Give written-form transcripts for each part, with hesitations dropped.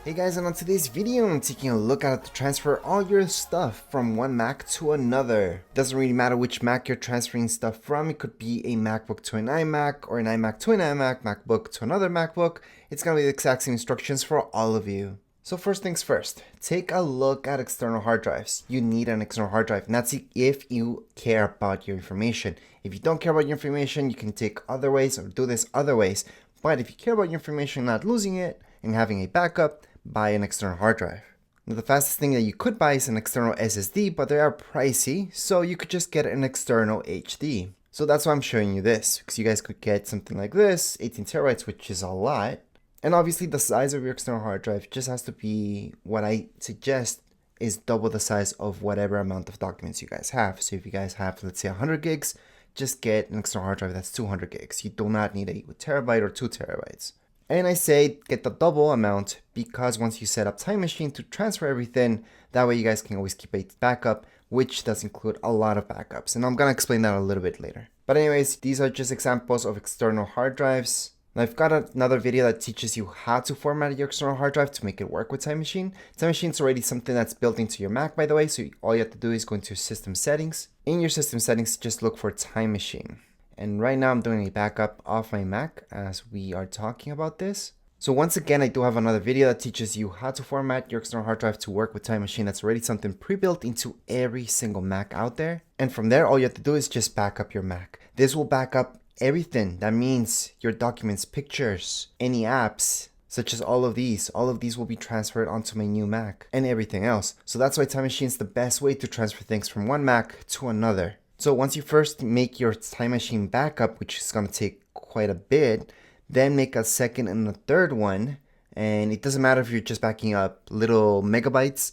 Hey guys, and on today's video I'm taking a look at how to transfer all your stuff from one Mac to another. Doesn't really matter which Mac you're transferring stuff from. It could be a MacBook to an iMac or an iMac to an iMac, MacBook to another MacBook. It's gonna be the exact same instructions for all of you. So first things first, take a look at external hard drives. You need an external hard drive, and that's if you care about your information. If you don't care about your information, you can take other ways or do this other ways. But if you care about your information, not losing it, and having a backup, buy an external hard drive. Now, the fastest thing that you could buy is an external SSD, but they are pricey, so you could just get an external HD. So that's why I'm showing you this, because you guys could get something like this, 18 terabytes, which is a lot. And obviously the size of your external hard drive just has to be, what I suggest is double the size of whatever amount of documents you guys have. So if you guys have, let's say 100 gigs, just get an external hard drive that's 200 gigs. You do not need a terabyte or 2 terabytes. And I say get the double amount because once you set up Time Machine to transfer everything, that way you guys can always keep a backup, which does include a lot of backups. And I'm going to explain that a little bit later. But anyways, these are just examples of external hard drives. Now I've got another video that teaches you how to format your external hard drive to make it work with Time Machine. Time Machine is already something that's built into your Mac, by the way. So all you have to do is go into System Settings. In your System Settings, just look for Time Machine. And right now I'm doing a backup of my Mac as we are talking about this. So once again, I do have another video that teaches you how to format your external hard drive to work with Time Machine. That's already something pre-built into every single Mac out there. And from there, all you have to do is just back up your Mac. This will back up everything. That means your documents, pictures, any apps, such as all of these will be transferred onto my new Mac and everything else. So that's why Time Machine is the best way to transfer things from one Mac to another. So once you first make your Time Machine backup, which is going to take quite a bit, then make a second and a third one. And it doesn't matter if you're just backing up little megabytes.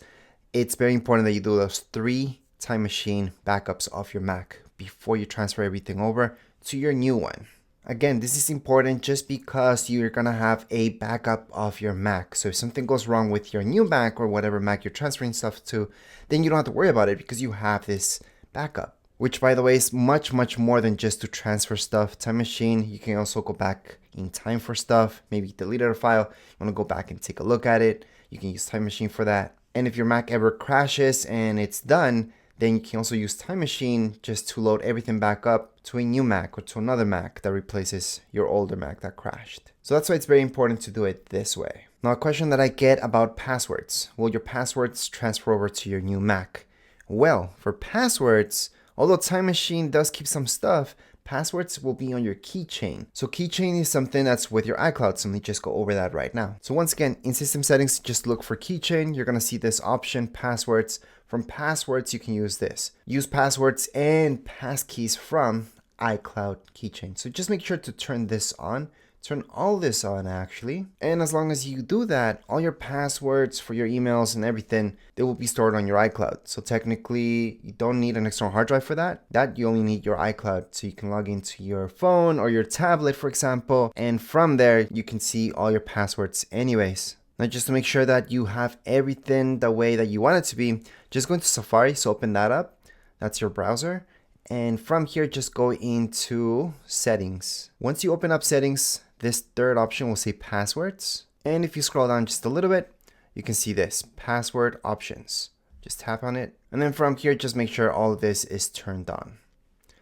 It's very important that you do those 3 Time Machine backups of your Mac before you transfer everything over to your new one. Again, this is important just because you're going to have a backup of your Mac. So if something goes wrong with your new Mac or whatever Mac you're transferring stuff to, then you don't have to worry about it because you have this backup. Which, by the way, is much more than just to transfer stuff. Time Machine, you can also go back in time for stuff. Maybe you deleted a file, you want to go back and take a look at it. You can use Time Machine for that. And if your Mac ever crashes and it's done, then you can also use Time Machine just to load everything back up to a new Mac or to another Mac that replaces your older Mac that crashed. So that's why it's very important to do it this way. Now, a question that I get about passwords. Will your passwords transfer over to your new Mac? Well, for passwords, although Time Machine does keep some stuff, passwords will be on your keychain. So keychain is something that's with your iCloud, so let me just go over that right now. So once again, in System Settings, just look for keychain. You're gonna see this option, passwords. From passwords, you can use this. Use passwords and passkeys from iCloud keychain. So just make sure to turn this on. Turn all this on actually. And as long as you do that, all your passwords for your emails and everything, they will be stored on your iCloud. So technically you don't need an external hard drive for that. You only need your iCloud. So you can log into your phone or your tablet, for example. And from there, you can see all your passwords anyways. Now just to make sure that you have everything the way that you want it to be, just go into Safari. So open that up. That's your browser. And from here, just go into settings. Once you open up settings, this third option will say passwords. And if you scroll down just a little bit, you can see this password options. Just tap on it. And then from here, just make sure all of this is turned on.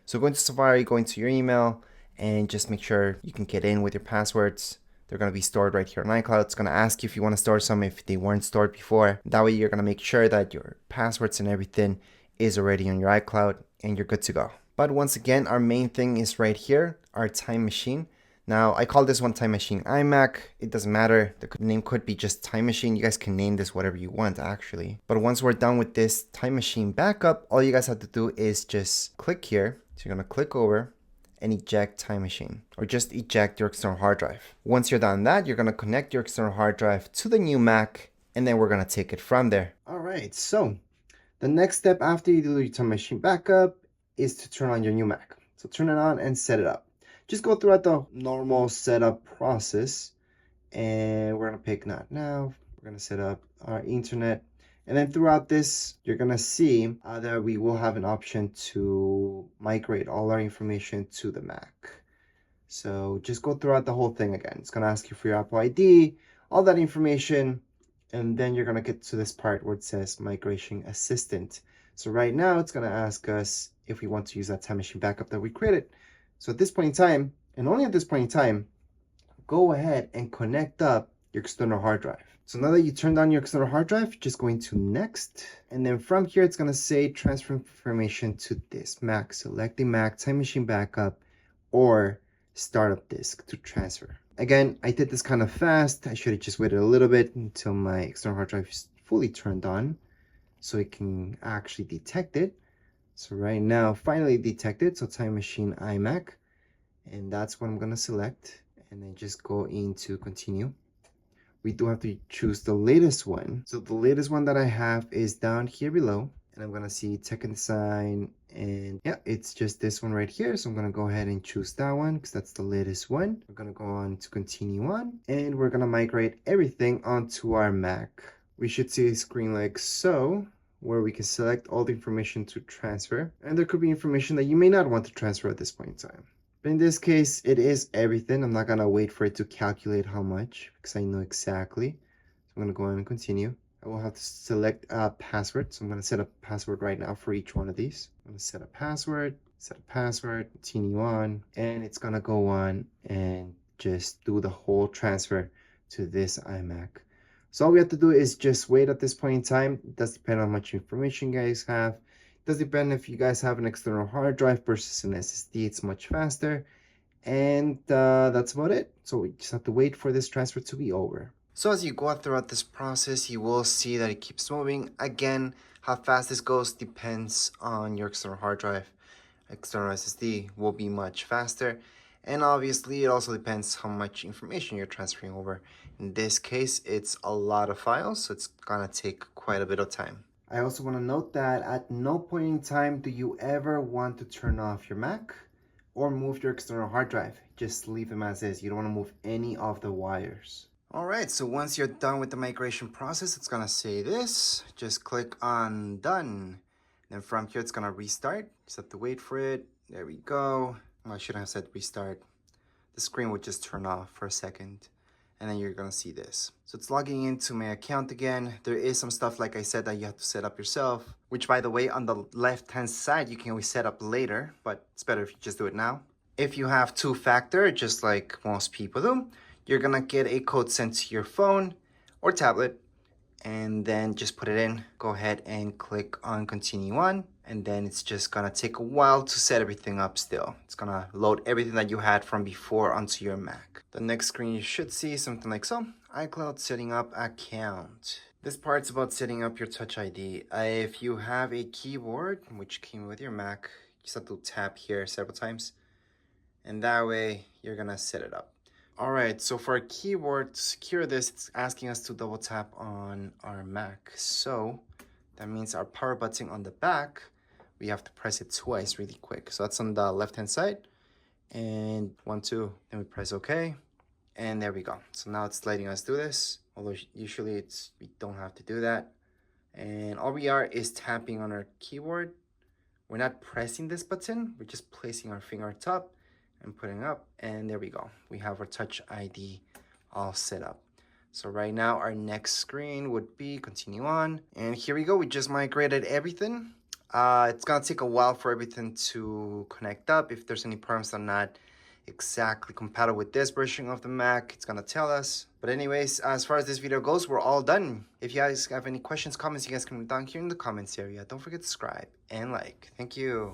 So go into Safari, go into your email, and just make sure you can get in with your passwords. They're going to be stored right here on iCloud. It's going to ask you if you want to store some if they weren't stored before. That way you're going to make sure that your passwords and everything is already on your iCloud and you're good to go. But once again, our main thing is right here, our Time Machine. Now, I call this one Time Machine iMac. It doesn't matter. The name could be just Time Machine. You guys can name this whatever you want, actually. But once we're done with this Time Machine backup, all you guys have to do is just click here. So you're going to click over and eject Time Machine, or just eject your external hard drive. Once you're done that, you're going to connect your external hard drive to the new Mac, and then we're going to take it from there. All right, so the next step after you do your Time Machine backup is to turn on your new Mac. So turn it on and set it up. Just go throughout the normal setup process, and we're gonna pick not now. We're gonna set up our internet, and then throughout this, you're gonna see that we will have an option to migrate all our information to the Mac. So just go throughout the whole thing again. It's gonna ask you for your Apple ID, all that information, and then you're gonna get to this part where it says Migration Assistant. So right now it's gonna ask us if we want to use that time machine backup that we created. So at this point in time, and only at this point in time, go ahead and connect up your external hard drive. So now that you turned on your external hard drive, just going to next. And then from here, it's gonna say transfer information to this Mac. Select the Mac time machine backup or startup disk to transfer. Again, I did this kind of fast. I should have just waited a little bit until my external hard drive is fully turned on so it can actually detect it. So right now, finally detected. So time machine iMac. And that's what I'm gonna select. And then just go into continue. We do have to choose the latest one. So the latest one that I have is down here below. And I'm gonna see tech and design, and yeah, it's just this one right here. So I'm gonna go ahead and choose that one because that's the latest one. We're gonna go on to continue on, and we're gonna migrate everything onto our Mac. We should see a screen like so, where we can select all the information to transfer. And there could be information that you may not want to transfer at this point in time. But in this case, it is everything. I'm not gonna wait for it to calculate how much because I know exactly. So I'm gonna go on and continue. I will have to select a password. So I'm gonna set a password right now for each one of these. I'm gonna set a password, continue on, and it's gonna go on and just do the whole transfer to this iMac. So all we have to do is just wait at this point in time. It does depend on how much information you guys have. Does depend if you guys have an external hard drive versus an SSD, it's much faster. And that's about it. So we just have to wait for this transfer to be over. So as you go throughout this process, you will see that it keeps moving. Again, how fast this goes depends on your external hard drive. External SSD will be much faster. And obviously, it also depends how much information you're transferring over. In this case, it's a lot of files, so it's gonna take quite a bit of time. I also want to note that at no point in time do you ever want to turn off your Mac or move your external hard drive. Just leave them as is. You don't want to move any of the wires. Alright, so once you're done with the migration process, it's going to say this. Just click on done. Then from here, it's going to restart. Just have to wait for it. There we go. Well, I shouldn't have said restart. The screen would just turn off for a second. And then you're gonna see this. So it's logging into my account again. There is some stuff, like I said, that you have to set up yourself, which by the way, on the left-hand side, you can always set up later, but it's better if you just do it now. If you have two-factor, just like most people do, you're gonna get a code sent to your phone or tablet, and then just put it in. Go ahead and click on continue on, and then it's just gonna take a while to set everything up still. It's gonna load everything that you had from before onto your Mac. The next screen you should see something like so. iCloud setting up account. This part's about setting up your Touch ID. If you have a keyboard, which came with your Mac, you just have to tap here several times, and that way you're gonna set it up. All right, so for our keyboard, to secure this, it's asking us to double tap on our Mac. So that means our power button on the back, we have to press it twice really quick. So that's on the left-hand side. And 1, 2, then we press OK. And there we go. So now it's letting us do this. Although usually we don't have to do that. And all we are is tapping on our keyboard. We're not pressing this button. We're just placing our finger on top and putting up, and there we go. We have our Touch ID all set up. So right now our next screen would be continue on, and here we go. We just migrated everything. It's gonna take a while for everything to connect up. If there's any problems that are not exactly compatible with this version of the Mac, it's gonna tell us. But anyways, as far as this video goes, we're all done. If you guys have any questions, comments, you guys can leave down here in the comments area. Don't forget to subscribe and like. Thank you.